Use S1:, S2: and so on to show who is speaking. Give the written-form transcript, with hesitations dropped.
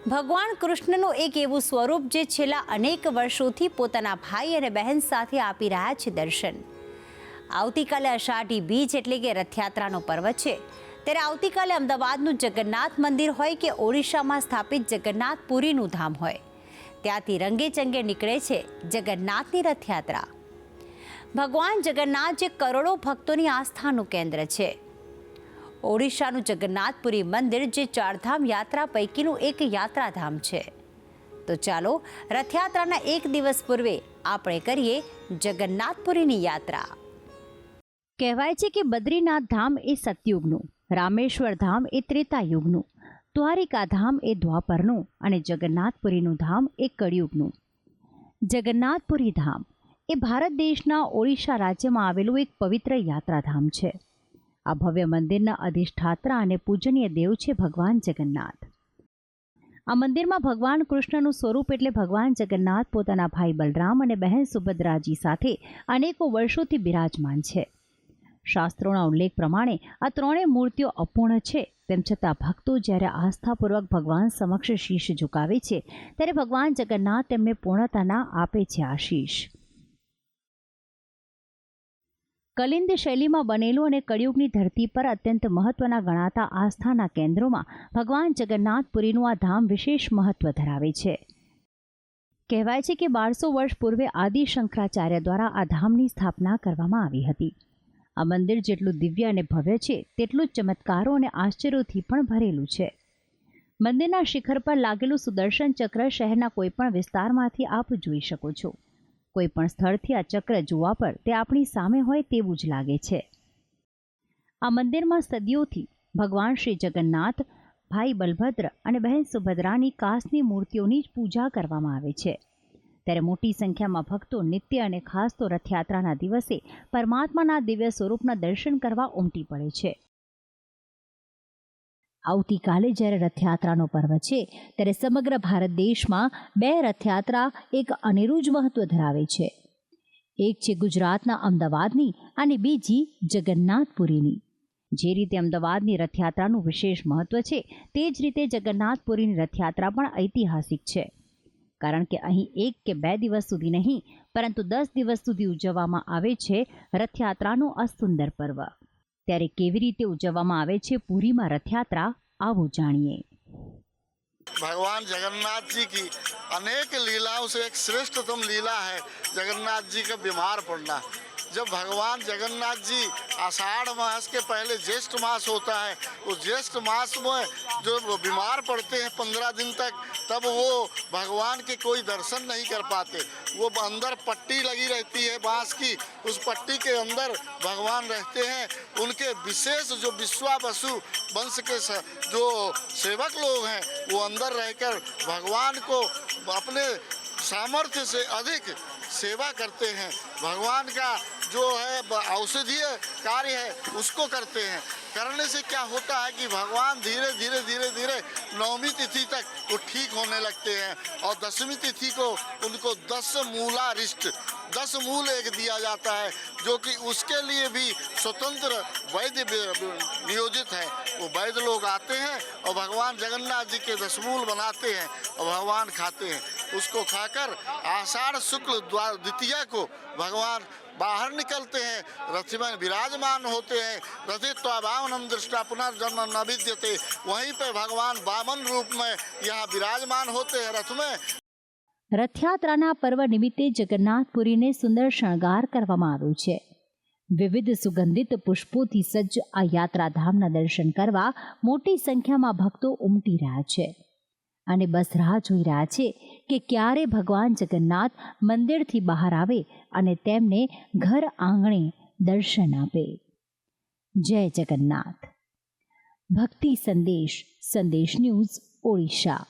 S1: ભગવાન કૃષ્ણનું એક એવું સ્વરૂપ જે છેલ્લા અનેક વર્ષોથી પોતાના ભાઈ અને બહેન સાથે આપી રહ્યા છે દર્શન. આવતીકાલે અષાઢી બીજ એટલે કે રથયાત્રાનો પર્વ છે. ત્યારે આવતીકાલે અમદાવાદનું જગન્નાથ મંદિર હોય કે ઓડિશામાં સ્થાપિત જગન્નાથપુરીનું ધામ હોય, ત્યાંથી રંગે ચંગે નીકળે છે જગન્નાથની રથયાત્રા. ભગવાન જગન્નાથ જે કરોડો ભક્તોની આસ્થાનું કેન્દ્ર છે. ઓડિશાનું જગન્નાથપુરી મંદિર જે ચારધામ યાત્રા પૈકીનું એક યાત્રાધામ છે. તો ચાલો રથયાત્રાના એક દિવસ પૂર્વે આપણે કરીએ જગન્નાથપુરીની યાત્રા. કહેવાય છે કે બદ્રીનાથ ધામ એ સતયુગનું, રામેશ્વર ધામ એ ત્રેતાયુગનું, દ્વારિકા ધામ એ દ્વાપરનું અને જગન્નાથપુરીનું ધામ એ કળિયુગનું. જગન્નાથપુરી ધામ એ ભારત દેશના ઓડિશા રાજ્યમાં આવેલું એક પવિત્ર યાત્રાધામ છે. આ ભવ્ય મંદિરના અધિષ્ઠાત્રા અને પૂજનીય દેવ છે ભગવાન જગન્નાથ. આ મંદિરમાં ભગવાન કૃષ્ણનું સ્વરૂપ એટલે ભગવાન જગન્નાથ પોતાના ભાઈ બલરામ અને બહેન સુભદ્રાજી સાથે અનેકો વર્ષોથી બિરાજમાન છે. શાસ્ત્રોના ઉલ્લેખ પ્રમાણે આ ત્રણેય મૂર્તિઓ અપૂર્ણ છે. તેમ છતાં ભક્તો જ્યારે આસ્થાપૂર્વક ભગવાન સમક્ષ શીશ ઝુકાવે છે, ત્યારે ભગવાન જગન્નાથ તેમને પૂર્ણતાના આપે છે આશીષ. કલિંદ શૈલીમાં બનેલું અને કળિયુગની ધરતી પર અત્યંત મહત્વના ગણાતા આસ્થાના કેન્દ્રોમાં ભગવાન જગન્નાથપુરીનું આ ધામ વિશેષ મહત્વ ધરાવે છે. કહેવાય છે કે 1200 વર્ષ પૂર્વે આદિ શંકરાચાર્ય દ્વારા આ ધામની સ્થાપના કરવામાં આવી હતી. આ મંદિર જેટલું દિવ્ય અને ભવ્ય છે, તેટલું જ ચમત્કારો અને આશ્ચર્યોથી પણ ભરેલું છે. મંદિરના શિખર પર લાગેલું સુદર્શન ચક્ર શહેરના કોઈપણ વિસ્તારમાંથી આપ જોઈ શકો છો. કોઈ પણ સ્થળથી આ ચક્ર જોવા પર તે આપણી સામે હોય તેવું જ લાગે છે. આ મંદિરમાં સદીઓથી ભગવાન શ્રી જગન્નાથ, ભાઈ બલભદ્ર અને બહેન સુભદ્રાની કાચની મૂર્તિઓની જ પૂજા કરવામાં આવે છે. ત્યારે મોટી સંખ્યામાં ભક્તો નિત્ય અને ખાસ તો રથયાત્રાના દિવસે પરમાત્માના દિવ્ય સ્વરૂપના દર્શન કરવા ઉમટી પડે છે. આવતીકાલે જ્યારે રથયાત્રાનો પર્વ છે, ત્યારે સમગ્ર ભારત દેશમાં બે રથયાત્રા એક અનેરું જ મહત્વ ધરાવે છે. એક છે ગુજરાતના અમદાવાદની અને બીજી જગન્નાથપુરીની. જે રીતે અમદાવાદની રથયાત્રાનું વિશેષ મહત્વ છે, તે જ રીતે જગન્નાથપુરીની રથયાત્રા પણ ઐતિહાસિક છે. કારણ કે અહીં 1 કે 2 દિવસ સુધી નહીં, પરંતુ 10 દિવસ સુધી ઉજવવામાં આવે છે રથયાત્રાનું આ સુંદર પર્વ. ત્યારે કેવી રીતે ઉજવવામાં આવે છે પુરીમાં રથયાત્રા, આવો જાણીએ.
S2: भगवान जगन्नाथ जी की अनेक लीलाओं से एक श्रेष्ठतम लीला है जगन्नाथ जी का बीमार पड़ना. जब भगवान जगन्नाथ जी आषाढ़ मास के पहले ज्येष्ठ मास होता है, उस ज्येष्ठ मास में जो बीमार पड़ते हैं 15 दिन तक, तब वो भगवान के कोई दर्शन नहीं कर पाते. वो अंदर पट्टी लगी रहती है बांस की, उस पट्टी के अंदर भगवान रहते हैं. उनके विशेष जो विश्वावसु वंश के जो सेवक लोग हैं, वो अंदर रहकर भगवान को अपने सामर्थ्य से अधिक सेवा करते हैं. भगवान का जो है औषधीय कार्य है उसको करते हैं. करने से क्या होता है कि भगवान धीरे धीरे धीरे धीरे 9वीं तिथि तक वो ठीक होने लगते हैं. और 10वीं तिथि को उनको 10 मूलारिष्ट 10 मूल एक दिया जाता है, जो कि उसके लिए भी स्वतंत्र वैद्य नियोजित है. वो वैद्य लोग आते हैं और भगवान जगन्नाथ जी के 10 मूल बनाते हैं और भगवान खाते हैं. उसको खाकर आषाढ़ शुक्ल द्वितीया को भगवान बाहर निकलते हैं, रथ में विराजमान होते हैं. रथित्वाभावनम दृष्टा पुनर्जन्म न विद्यते. वहीं पे भगवान वामन रूप में यहाँ विराजमान होते हैं रथ में.
S1: રથયાત્રાના પર્વ નિમિત્તે જગન્નાથપુરીને સુંદર શણગાર કરવામાં આવ્યો છે. વિવિધ સુગંધિત પુષ્પોથી સજ્જ આ યાત્રાધામના દર્શન કરવા મોટી સંખ્યામાં ભક્તો ઉમટી રહ્યા છે અને બસ રાહ જોઈ રહ્યા છે કે ક્યારે ભગવાન જગન્નાથ મંદિરથી બહાર આવે અને તેમને ઘર આંગણે દર્શન આપે. જય જગન્નાથ. ભક્તિ સંદેશ, સંદેશ ન્યૂઝ, ઓડિશા.